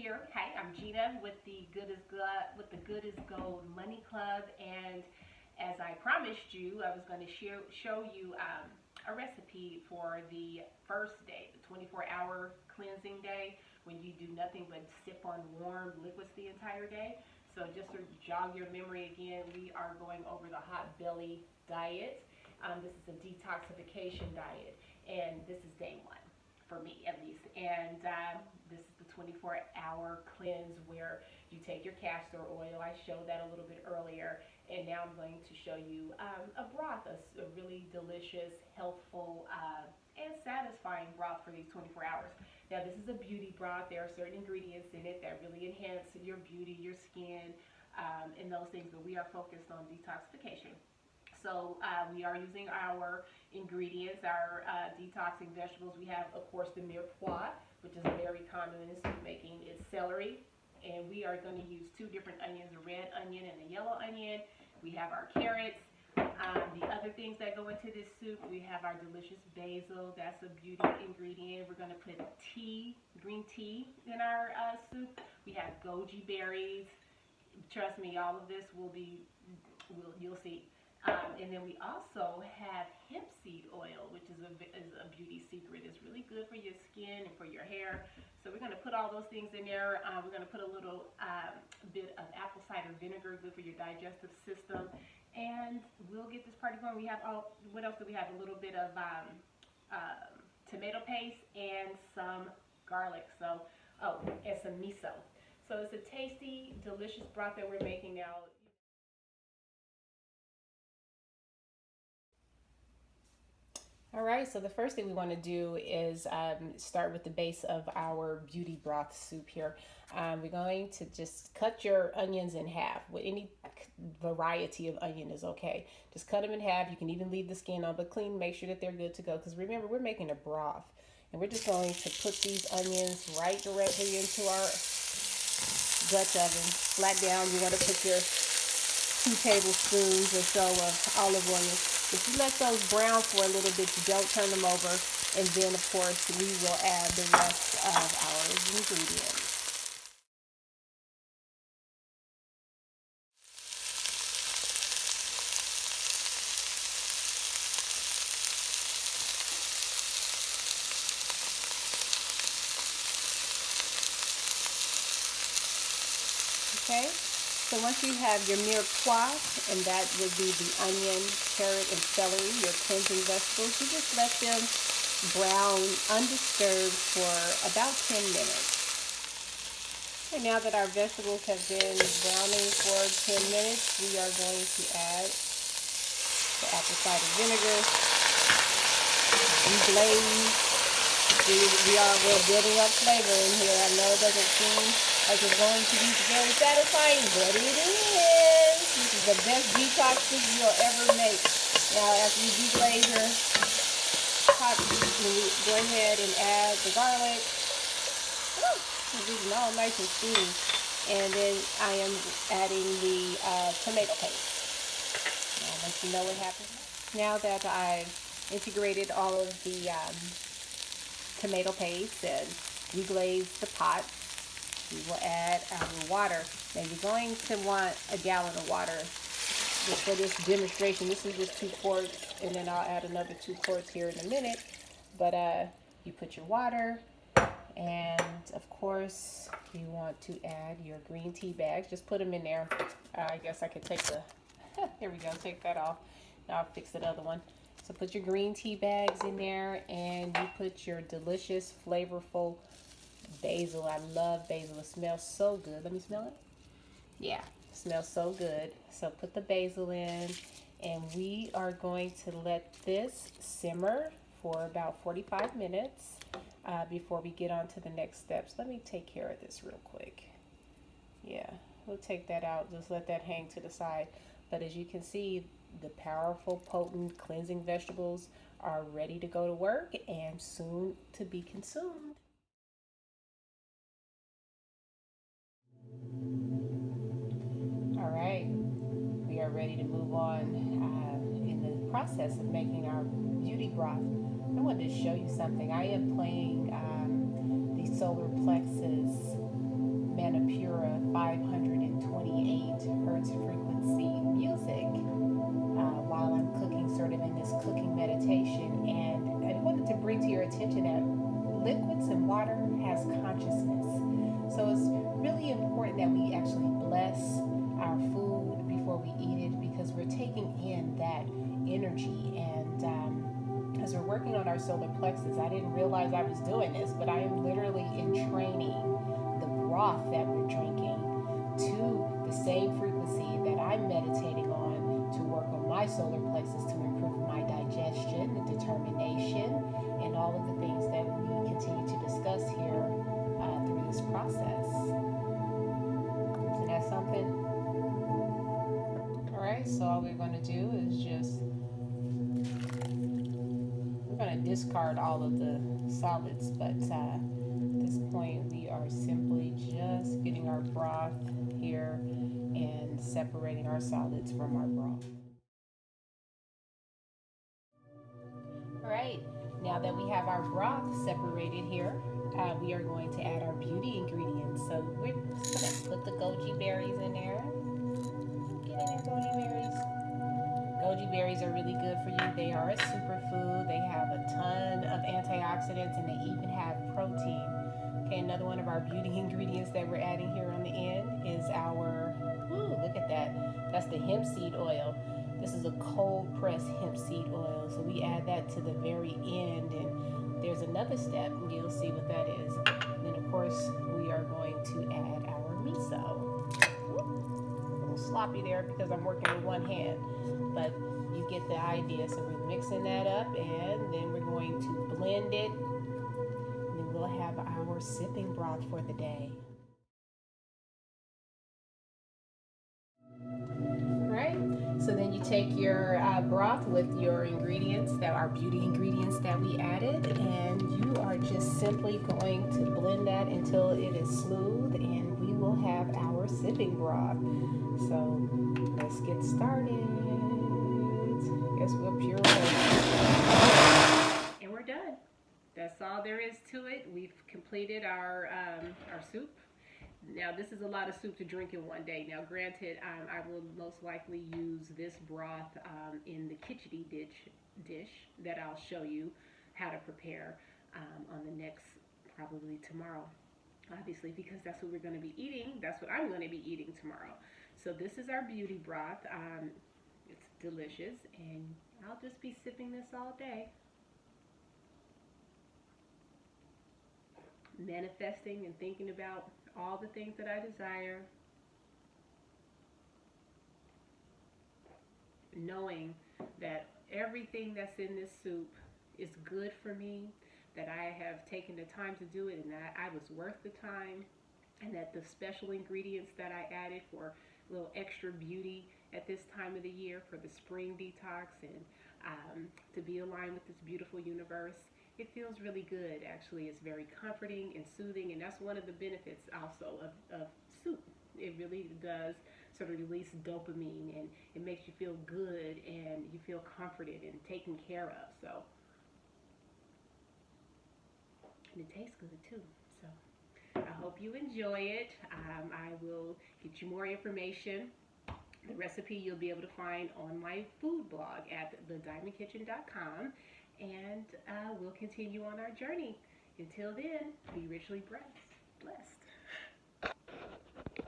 here. Hi, I'm Gina with the Good is Gold Money Club, and as I promised you, I was going to show you a recipe for the first day, the 24-hour cleansing day, when you do nothing but sip on warm liquids the entire day. So just to jog your memory again, we are going over the hot belly diet. This is a detoxification diet, and this is day one for me at least. And this is the 24-hour cleanse where you take your castor oil. I showed that a little bit earlier, and now I'm going to show you a broth, a really delicious, healthful, and satisfying broth for these 24 hours. Now, this is a beauty broth. There are certain ingredients in it that really enhance your beauty, your skin, and those things, but we are focused on detoxification. So we are using our ingredients, our detoxing vegetables. We have, of course, the mirepoix, which is very common in soup making. It's celery, and we are going to use two different onions, a red onion and a yellow onion. We have our carrots. The other things that go into this soup, we have our delicious basil. That's a beauty ingredient. We're going to put green tea in our soup. We have goji berries. Trust me, all of this you'll see. And then we also have hemp seed oil, which is a beauty secret. It's really good for your skin and for your hair. So we're going to put all those things in there. We're going to put a little bit of apple cider vinegar, good for your digestive system. And we'll get this party going. We have what else do we have? A little bit of tomato paste and some garlic. And some miso. So it's a tasty, delicious broth that we're making now. All right, so the first thing we want to do is start with the base of our beauty broth soup here. We're going to just cut your onions in half. With any variety of onion is okay. Just cut them in half. You can even leave the skin on, but clean, make sure that they're good to go. Because remember, we're making a broth. And we're just going to put these onions right directly into our Dutch oven. Flat down, you're going to put your 2 tablespoons or so of olive oil. If you let those brown for a little bit, you don't turn them over. And then, of course, we will add the rest of our ingredients. Okay? So once you have your mirepoix, and that would be the onion, carrot, and celery, your cleansing vegetables, you just let them brown undisturbed for about 10 minutes. And now that our vegetables have been browning for 10 minutes, we are going to add the apple cider vinegar, deglaze. We're building up flavor in here. I know it doesn't seem like it's going to be very satisfying, but it is. This is the best detox soup you'll ever make. Now, after you deglaze your pot, go ahead and add the garlic. This is all nice and steamy. And then I am adding the tomato paste. I'll let you know what happens. Now that I've integrated all of the tomato paste and deglaze the pot, we will add our water. Now you're going to want a gallon of water for this demonstration. This is just 2 quarts, and then I'll add another 2 quarts here in a minute. But you put your water, and of course you want to add your green tea bags. Just put them in there. I guess I could take there we go, take that off. Now I'll fix the other one. So put your green tea bags in there, and you put your delicious, flavorful basil. I love basil. It smells so good. Let me smell it. Yeah, it smells so good. So put the basil in, and we are going to let this simmer for about 45 minutes before we get on to the next steps. Let me take care of this real quick. Yeah, we'll take that out. Just let that hang to the side. But as you can see, the powerful, potent cleansing vegetables are ready to go to work and soon to be consumed. All right, we are ready to move on in the process of making our beauty broth. I wanted to show you something. I am playing the solar plexus 528 hertz frequency music while I'm cooking, sort of in this cooking meditation. And I wanted to bring to your attention that liquids and water has consciousness. So it's really important that we actually bless our food before we eat it, because we're taking in that energy. And as we're working on our solar plexus, I didn't realize I was doing this, but I am literally entraining the broth that we're drinking to the same frequency that I'm meditating on, to work on my solar plexus, to improve my digestion, the determination, and all of the things that we continue to discuss here through this process. Isn't that something? All right, so all we're going to do is we're going to discard all of the solids, but at this point we are simply just getting our broth here and separating our solids from our broth. All right, now that we have our broth separated here, we are going to add our beauty ingredients. So we're just going to put the goji berries in there. Get in there, goji berries. Goji berries are really good for you. They are a superfood. They have a ton of antioxidants, and they even have protein. Okay, another one of our beauty ingredients that we're adding here on the end is our, look at that. That's the hemp seed oil. This is a cold pressed hemp seed oil. So we add that to the very end, and there's another step, and you'll see what that is. And then of course we are going to add our miso. A little sloppy there because I'm working with one hand, but you get the idea. So we're mixing that up, and then we're going to blend it, and then we'll have our sipping broth for the day. So then you take your broth with your ingredients, that are beauty ingredients that we added, and you are just simply going to blend that until it is smooth, and we will have our sipping broth. So let's get started. Guess we'll puree. And we're done. That's all there is to it. We've completed our soup. Now, this is a lot of soup to drink in one day. Now, granted, I will most likely use this broth in the khichdi dish that I'll show you how to prepare on the next, probably tomorrow, obviously, because that's what we're going to be eating. That's what I'm going to be eating tomorrow. So this is our beauty broth. It's delicious, and I'll just be sipping this all day. Manifesting and thinking about all the things that I desire, knowing that everything that's in this soup is good for me, that I have taken the time to do it, and that I was worth the time, and that the special ingredients that I added for a little extra beauty at this time of the year for the spring detox, and to be aligned with this beautiful universe. It feels really good, actually. It's very comforting and soothing, and that's one of the benefits also of soup. It really does sort of release dopamine, and it makes you feel good, and you feel comforted and taken care of. So, and it tastes good too. So I hope you enjoy it. I will get you more information. The recipe you'll be able to find on my food blog at thediamondkitchen.com. And we'll continue on our journey. Until then, be richly blessed.